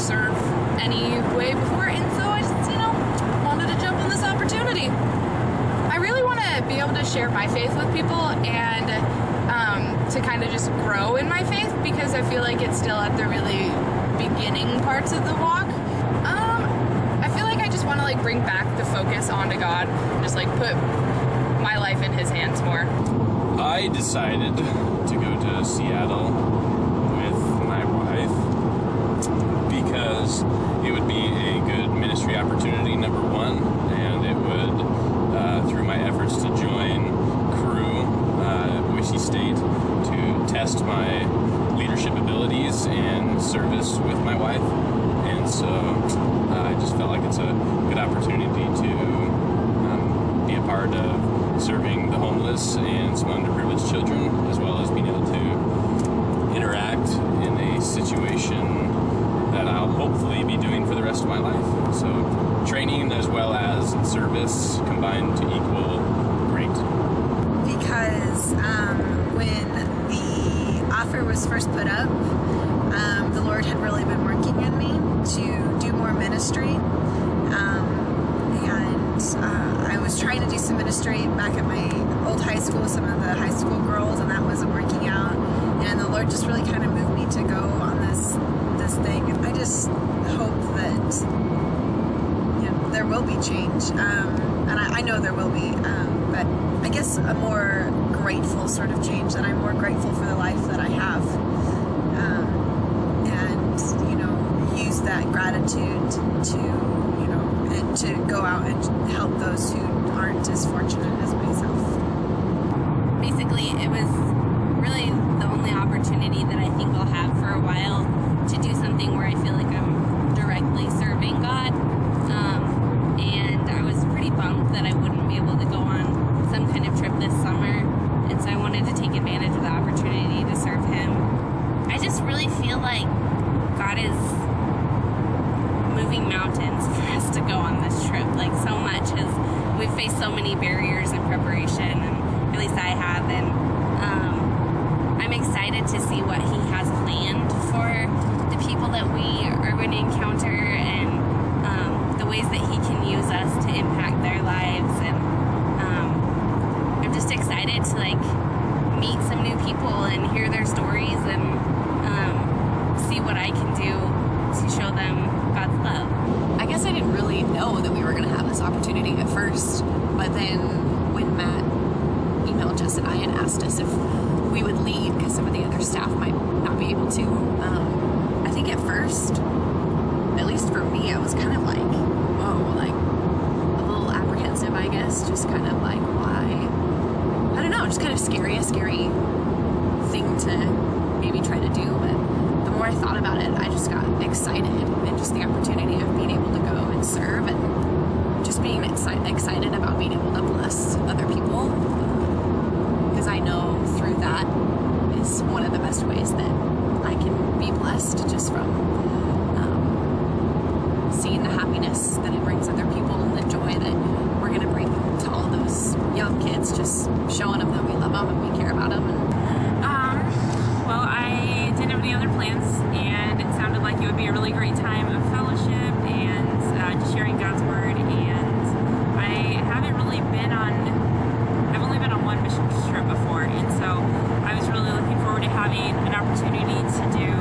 serve any way before, and so I just, wanted to jump on this opportunity. I really want to be able to share my faith with people and to kind of just grow in my faith, because I feel like it's still at the really beginning parts of the walk. I feel like I just want to like bring back the focus onto God, just like put my life in His hands more. I decided to go to Seattle with my wife because it would be a good ministry opportunity, number one, and it would, through my efforts to join Cru, Boise State, to test my leadership abilities and service with my wife. And so I just felt like it's a good opportunity to be a part of serving the homeless and some underprivileged children, as well as being able to interact in a situation that I'll hopefully be doing for the rest of my life. So training as well as service combined to equal great. Because when the offer was first put up, the Lord had really been working in me to do more ministry. I was trying to do some ministry back at my old high school with some of the high school girls, and that wasn't working out. And the Lord just really kind of moved me to go on this thing. And I just hope that there will be change, and I know there will be. But I guess a more grateful sort of change, that I'm more grateful for the life that I have, and use that gratitude to go out and help those who aren't as fortunate as myself. Basically, it was really the only opportunity that I think I'll have for a while to do something where I feel like I'm directly serving God. And I was pretty bummed that I wouldn't be able to go on some kind of trip this summer. And so I wanted to take advantage of the opportunity to serve Him. I just really feel like God is moving mountains for us to go on this trip. Like, so much we've faced so many barriers in preparation, and at least I have, and I'm excited to see what He has planned for the people that we are going to encounter, and the ways that He can use us to impact their lives. And I'm just excited to meet some new people and hear their stories, and see what I can do to show them God's love. I guess I didn't really know that we were going to have this opportunity at first, but then when Matt emailed Jess and I and asked us if we would lead because some of the other staff might not be able to, I think at first, at least for me, I was kind of like, whoa, a little apprehensive, I guess, just kind of like, why? I don't know, just kind of a scary thing to maybe try to do, but the more I thought about it, I just got excited, and just the opportunity of being able to go and serve, and just being excited about being able to bless other people, because I know through that is one of the best ways that I can be blessed, just from seeing the happiness that it brings other people and the joy that we're going to bring to all those young kids, just showing them that we love them and we care about them. Well, I didn't have any other plans, and it sounded like it would be a really great time of fellowship and just sharing God's Word. And I've only been on one mission trip before, and so I was really looking forward to having an opportunity to do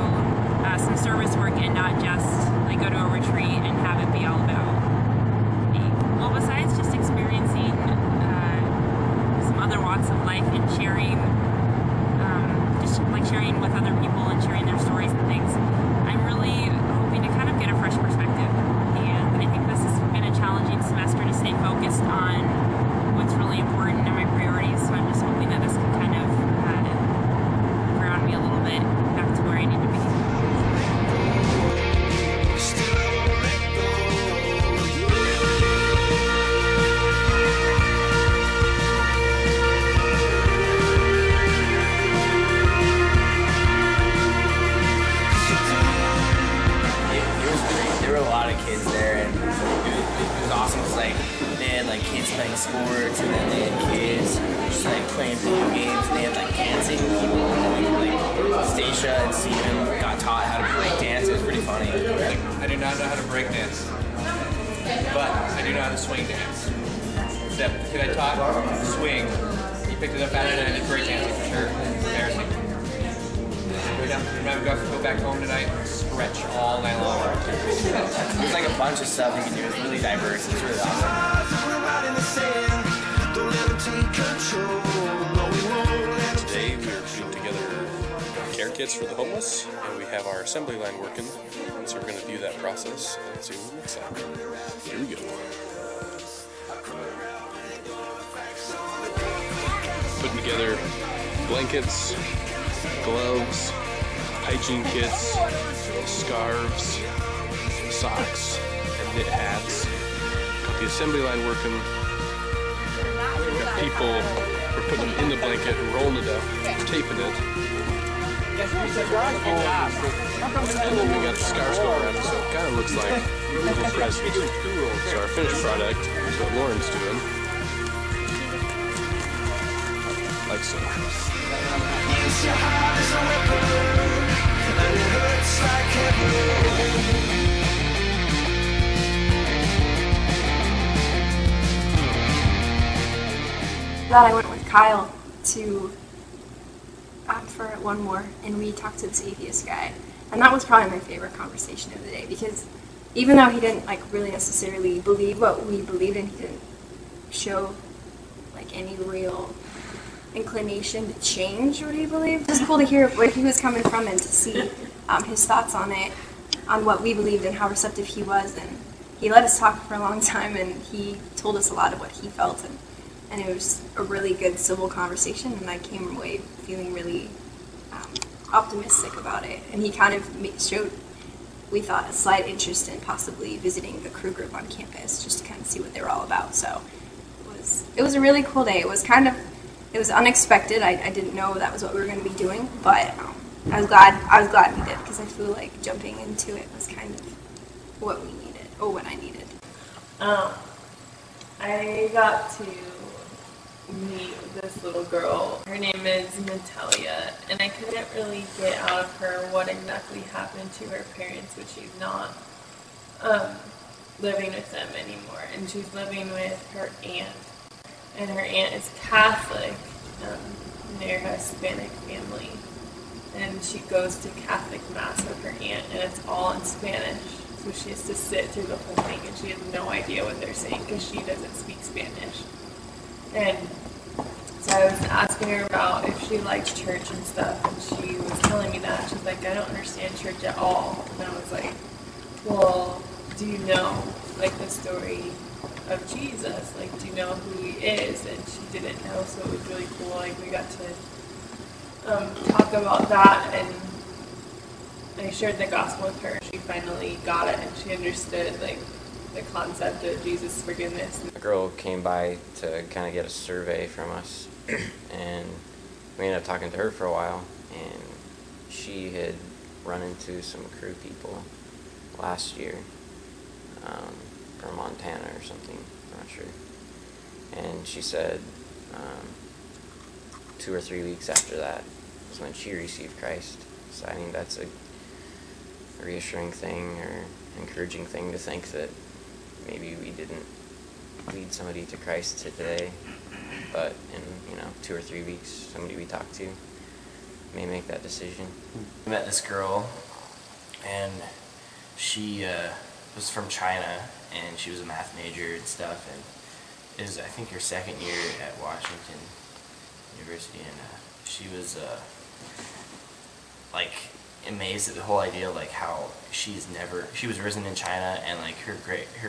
some service work and not just go to a retreat and have it be all about me. Well, besides just experiencing some other walks of life and sharing sharing with other people and sharing their stories and things, I'm really hoping to kind of get a fresh perspective. And I think this has been a challenging semester to stay focused on what's really important and my priorities. So I'm just hoping that this can kind of ground me a little bit back to where I need to be. Kids there, and it was awesome. It was kids playing sports, and then they had kids just playing video games, and they had dancing people, and Stacia and Steven got taught how to break dance. It was pretty funny. I do not know how to break dance, but I do know how to swing dance. Could I talk? Swing. You picked it up at it and I did break dancing for sure. Embarrassing. Go down. Remember, go back home tonight. Stretch all night long. There's like a bunch of stuff you can do. It's really diverse. It's really awesome. Today we are putting together care kits for the homeless, and we have our assembly line working, and so we're going to view that process and see what it looks like. Here we go. Putting together blankets, gloves, hygiene kits, scarves, socks, and knit hats. Got the assembly line working. We've got people, we're putting them in the blanket and rolling it up, taping it. And then we got the scarves going around it, so it kind of looks like little presents. So our finished product is what Lauren's doing. Like so. That I went with Kyle to for one more, and we talked to this atheist guy, and that was probably my favorite conversation of the day, because even though he didn't like really necessarily believe what we believed in, he didn't show like any real inclination to change what he believed. It was cool to hear where he was coming from and to see his thoughts on it, on what we believed and how receptive he was, and he let us talk for a long time, and he told us a lot of what he felt, and it was a really good civil conversation, and I came away feeling really optimistic about it. And he kind of showed, we thought, a slight interest in possibly visiting the crew group on campus just to kind of see what they were all about. So it was a really cool day. It was unexpected. I didn't know that was what we were going to be doing, but I was glad we did, because I feel like jumping into it was kind of what we needed, or what I needed. I got to meet this little girl. Her name is Natalia, and I couldn't really get out of her what exactly happened to her parents, but she's not living with them anymore, and she's living with her aunt, and her aunt is Catholic. They're a Hispanic family, and she goes to Catholic Mass with her aunt, and it's all in Spanish, so she has to sit through the whole thing, and she has no idea what they're saying because she doesn't speak Spanish. And so I was asking her about if she liked church and stuff, and she was telling me that. She's like, I don't understand church at all. And I was like, well, do you know, like, the story of Jesus? Like, do you know who he is? And she didn't know, so it was really cool. Like, we got to talk about that, and I shared the gospel with her. She finally got it, and she understood, like, the concept of Jesus' forgiveness. A girl came by to kind of get a survey from us, and we ended up talking to her for a while, and she had run into some crew people last year from Montana or something, I'm not sure. And she said 2 or 3 weeks after that was when she received Christ. So I think that's a reassuring thing or encouraging thing to think that maybe we didn't lead somebody to Christ today, but in 2 or 3 weeks, somebody we talked to may make that decision. We met this girl, and she was from China, and she was a math major and stuff, and it was, I think, her second year at Washington University, and she was like amazed at the whole idea, like how she was risen in China, and like her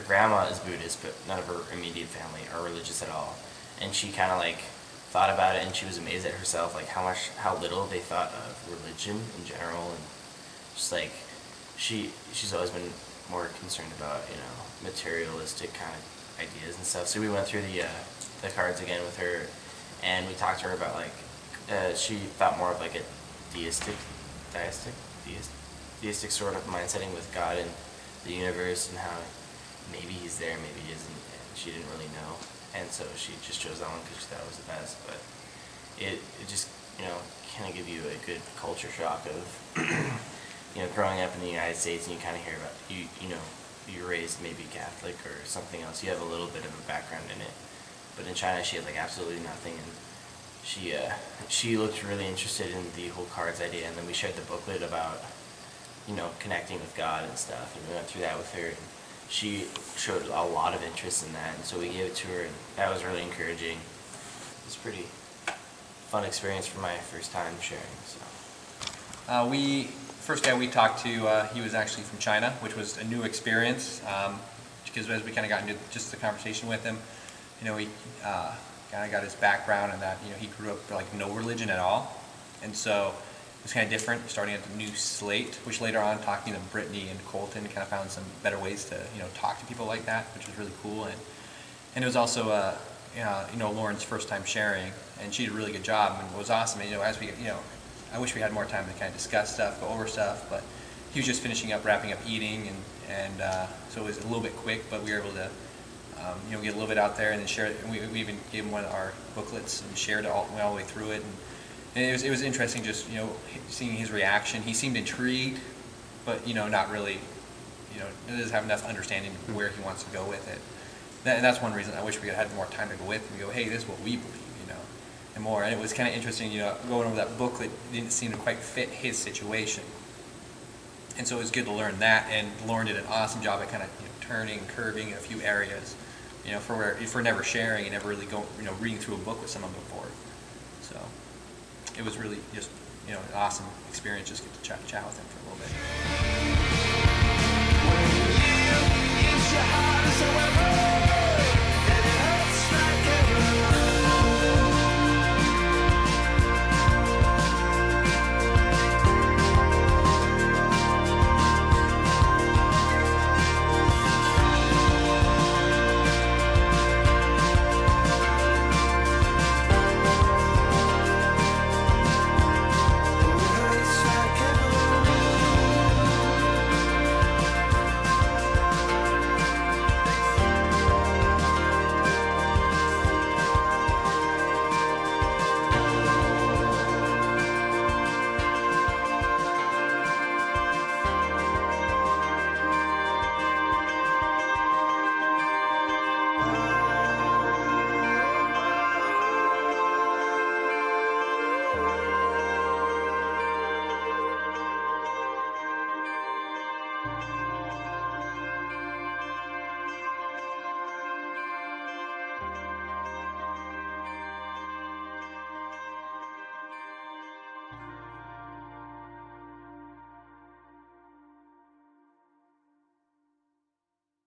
grandma is Buddhist, but none of her immediate family are religious at all, and she kind of like thought about it, and she was amazed at herself, like how little they thought of religion in general, and just like she's always been more concerned about materialistic kind of ideas and stuff. So we went through the cards again with her, and we talked to her about like she thought more of like a deistic sort of mindsetting with God and the universe, and how maybe he's there, maybe he isn't, and she didn't really know, and so she just chose that one because she thought it was the best. But it just kind of give you a good culture shock of growing up in the United States, and you kind of hear about you're raised maybe Catholic or something else. You have a little bit of a background in it, but in China she had like absolutely nothing, and she looked really interested in the whole cards idea, and then we shared the booklet about connecting with God and stuff, and we went through that with her, and she showed a lot of interest in that, and so we gave it to her, and that was really encouraging. It was a pretty fun experience for my first time sharing. So first guy we talked to, he was actually from China, which was a new experience, because as we kind of got into just the conversation with him, he kind of got his background in that, he grew up like no religion at all, and so it was kind of different, starting at the new slate, which later on, talking to Brittany and Colton, kind of found some better ways to, talk to people like that, which was really cool. And it was also, Lauren's first time sharing, and she did a really good job, and it was awesome. And, as we, I wish we had more time to kind of discuss stuff, go over stuff, but he was just wrapping up eating, and so it was a little bit quick, but we were able to, get a little bit out there and then share it. And we even gave him one of our booklets and shared it all the way through it. And it was interesting just, seeing his reaction. He seemed intrigued, but, not really, doesn't have enough understanding of where he wants to go with it. And that's one reason I wish we had more time to go with him and go, hey, this is what we believe, and more. And it was kind of interesting, going over that booklet didn't seem to quite fit his situation. And so it was good to learn that, and Lauren did an awesome job at kind of turning, curving in a few areas, for never sharing and never really reading through a book with someone before. So it was really just, an awesome experience just get to chat with him for a little bit.